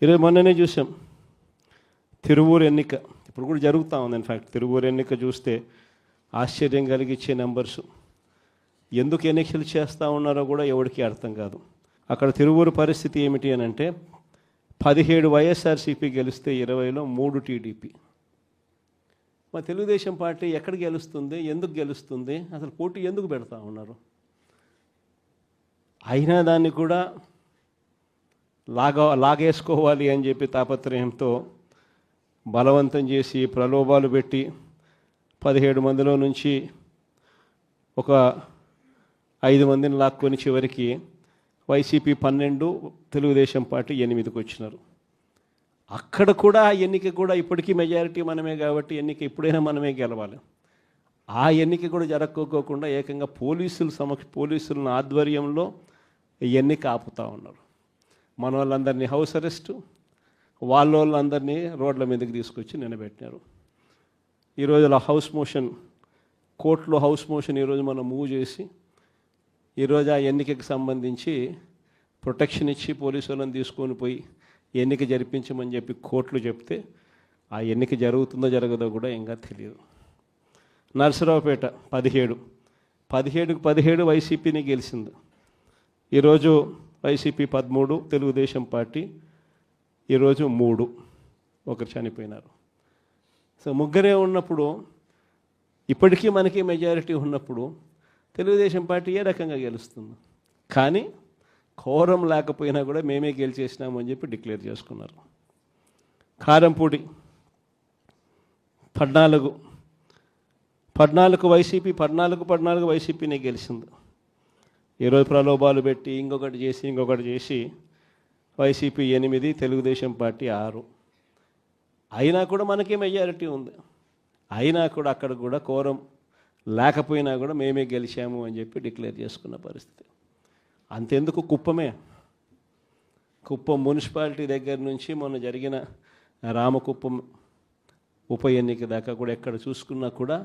ఈరోజు మొన్ననే చూసాం తిరువూరు ఎన్నిక. ఇప్పుడు కూడా జరుగుతూ ఉంది. ఇన్ఫ్యాక్ట్ తిరువూరు ఎన్నిక చూస్తే ఆశ్చర్యం కలిగించే నెంబర్సు. ఎందుకు ఎన్నికలు చేస్తూ ఉన్నారో కూడా ఎవరికి అర్థం కాదు. అక్కడ తిరువూరు పరిస్థితి ఏమిటి అని అంటే 17 వైఎస్ఆర్సీపీ గెలిస్తే 20లో 3 టీడీపీ. మా తెలుగుదేశం పార్టీ ఎక్కడ గెలుస్తుంది, ఎందుకు గెలుస్తుంది, అసలు పోటీ ఎందుకు పెడతా ఉన్నారు? అయినా దాన్ని కూడా లాగేసుకోవాలి అని చెప్పి తాపత్రయంతో బలవంతం చేసి ప్రలోభాలు పెట్టి 17 మందిలో నుంచి ఒక 5 మందిని లాక్కొని చివరికి వైసీపీ 12, తెలుగుదేశం పార్టీ 8కి వచ్చినారు. అక్కడ కూడా ఎన్నిక కూడా ఇప్పటికీ మెజారిటీ మనమే కాబట్టి ఎన్నిక ఎప్పుడైనా మనమే గెలవాలి. ఆ ఎన్నిక కూడా జరగకోకుండా ఏకంగా పోలీసుల ఆధ్వర్యంలో ఎన్నిక ఆపుతూ ఉన్నారు. మన వాళ్ళందరినీ హౌస్ అరెస్టు, వాళ్ళందరినీ రోడ్ల మీదకి తీసుకొచ్చి నిలబెట్టినారు. ఈరోజు హౌస్ మోషన్, కోర్టులో హౌస్ మోషన్ ఈరోజు మనం మూవ్ చేసి ఈరోజు ఆ ఎన్నికకి సంబంధించి ప్రొటెక్షన్ ఇచ్చి పోలీసు వాళ్ళని తీసుకొని పోయి ఎన్నిక జరిపించమని చెప్పి కోర్టులు చెప్తే ఆ ఎన్నిక జరుగుతుందో జరగదో కూడా ఇంకా తెలియదు. నరసరావుపేట 17 వైసీపీని గెలిచింది. ఈరోజు వైసీపీ 13, తెలుగుదేశం పార్టీ ఈరోజు 3, ఒకరు చనిపోయినారు. సో ముగ్గురే ఉన్నప్పుడు, ఇప్పటికీ మనకి మెజారిటీ ఉన్నప్పుడు తెలుగుదేశం పార్టీ ఏ రకంగా గెలుస్తుంది? కానీ కోరం లేకపోయినా కూడా మేమే గెలిచేసినామని చెప్పి డిక్లేర్ చేసుకున్నారు. కారంపూడి 14 వైసీపీ, 14 వైసీపీనే గెలిచింది. ఈరోజు ప్రలోభాలు పెట్టి ఇంకొకటి చేసి వైసీపీ 8, తెలుగుదేశం పార్టీ 6. అయినా కూడా మనకే మెజారిటీ ఉంది. అయినా కూడా అక్కడ కూడా కోరం లేకపోయినా కూడా మేమే గెలిచాము అని చెప్పి డిక్లేర్ చేసుకున్న పరిస్థితి. అంతెందుకు కుప్పం మున్సిపాలిటీ దగ్గర నుంచి మొన్న జరిగిన రామకుప్పం ఉప ఎన్నిక దాకా కూడా ఎక్కడ చూసుకున్నా కూడా